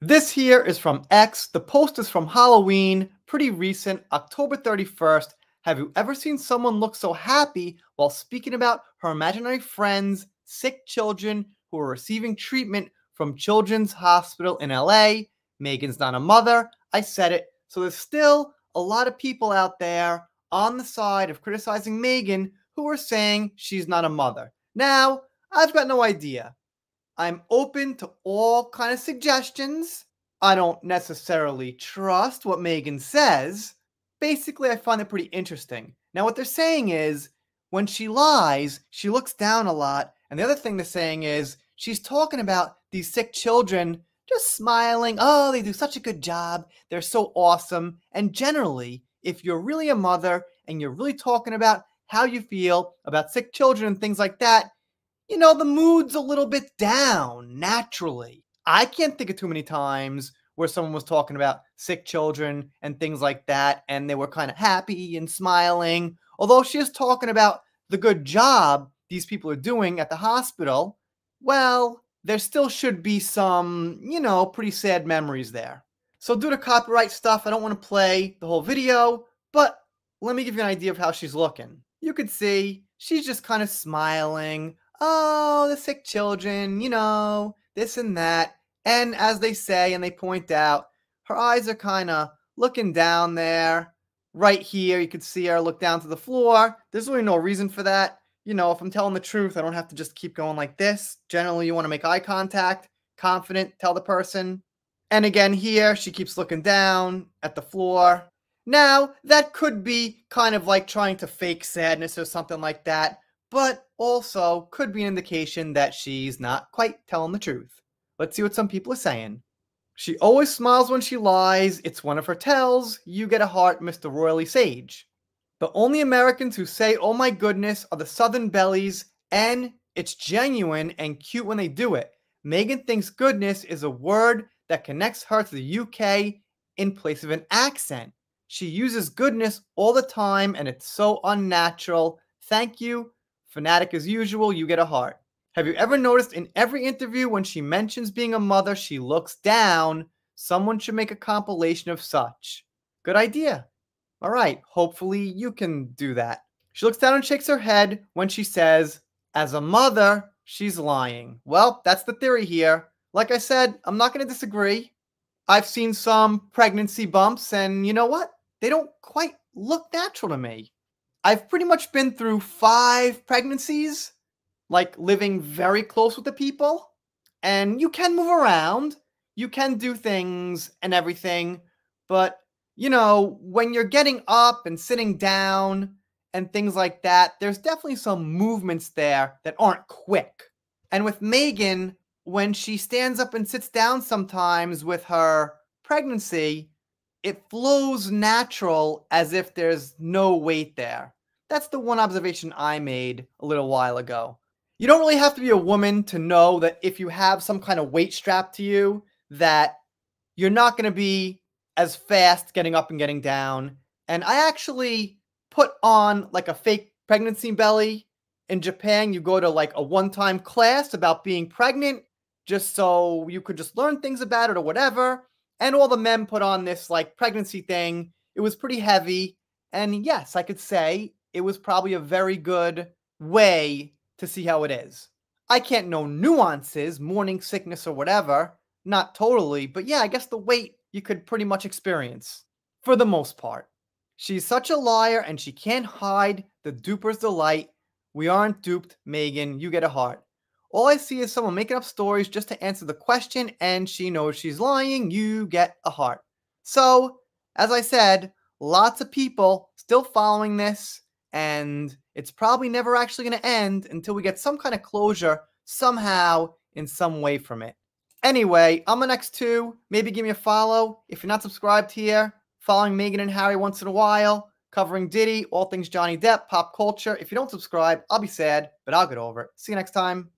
This here is from X. The post is from Halloween, pretty recent, October 31st. Have you ever seen someone look so happy while speaking about her imaginary friends, sick children who are receiving treatment from Children's Hospital in LA? Meghan's not a mother. I said it. So there's still a lot of people out there on the side of criticizing Meghan who are saying she's not a mother. Now, I've got no idea. I'm open to all kind of suggestions. I don't necessarily trust what Meghan says. Basically, I find it pretty interesting. Now, what they're saying is when she lies, she looks down a lot. And the other thing they're saying is she's talking about these sick children just smiling. Oh, they do such a good job. They're so awesome. And generally, if you're really a mother and you're really talking about how you feel about sick children and things like that, the mood's a little bit down naturally. I can't think of too many times where someone was talking about sick children and things like that, and they were kind of happy and smiling. Although she is talking about the good job these people are doing at the hospital, well, there still should be some, pretty sad memories there. So due to copyright stuff, I don't want to play the whole video, but let me give you an idea of how she's looking. You could see she's just kind of smiling. Oh, the sick children, this and that. And as they say and they point out, her eyes are kind of looking down there. Right here, you could see her look down to the floor. There's really no reason for that. If I'm telling the truth, I don't have to just keep going like this. Generally, you want to make eye contact, confident, tell the person. And again, here, she keeps looking down at the floor. Now, that could be kind of like trying to fake sadness or something like that, but also could be an indication that she's not quite telling the truth. Let's see what some people are saying. She always smiles when she lies. It's one of her tells. You get a heart, Mr. Royally Sage. The only Americans who say, oh my goodness, are the Southern Bellies, and it's genuine and cute when they do it. Meghan thinks goodness is a word that connects her to the UK in place of an accent. She uses goodness all the time, and it's so unnatural. Thank you. Fanatic as usual, you get a heart. Have you ever noticed in every interview when she mentions being a mother, she looks down? Someone should make a compilation of such. Good idea. All right, hopefully you can do that. She looks down and shakes her head when she says, as a mother, she's lying. Well, that's the theory here. Like I said, I'm not going to disagree. I've seen some pregnancy bumps, and you know what? They don't quite look natural to me. I've pretty much been through 5 pregnancies, like living very close with the people, and you can move around, you can do things and everything, but, when you're getting up and sitting down and things like that, there's definitely some movements there that aren't quick. And with Meghan, when she stands up and sits down sometimes with her pregnancy, it flows natural as if there's no weight there. That's the one observation I made a little while ago. You don't really have to be a woman to know that if you have some kind of weight strapped to you, that you're not going to be as fast getting up and getting down. And I actually put on like a fake pregnancy belly. In Japan, you go to like a one-time class about being pregnant just so you could just learn things about it or whatever. And all the men put on this like pregnancy thing. It was pretty heavy. And yes, I could say it was probably a very good way to see how it is. I can't know nuances, morning sickness or whatever. Not totally, but yeah, I guess the weight you could pretty much experience. For the most part. She's such a liar and she can't hide the duper's delight. We aren't duped, Meghan. You get a heart. All I see is someone making up stories just to answer the question, and she knows she's lying. You get a heart. So, as I said, lots of people still following this, and it's probably never actually going to end until we get some kind of closure somehow in some way from it. Anyway, on the next 2, maybe give me a follow. If you're not subscribed here, following Meghan and Harry once in a while, covering Diddy, all things Johnny Depp, pop culture. If you don't subscribe, I'll be sad, but I'll get over it. See you next time.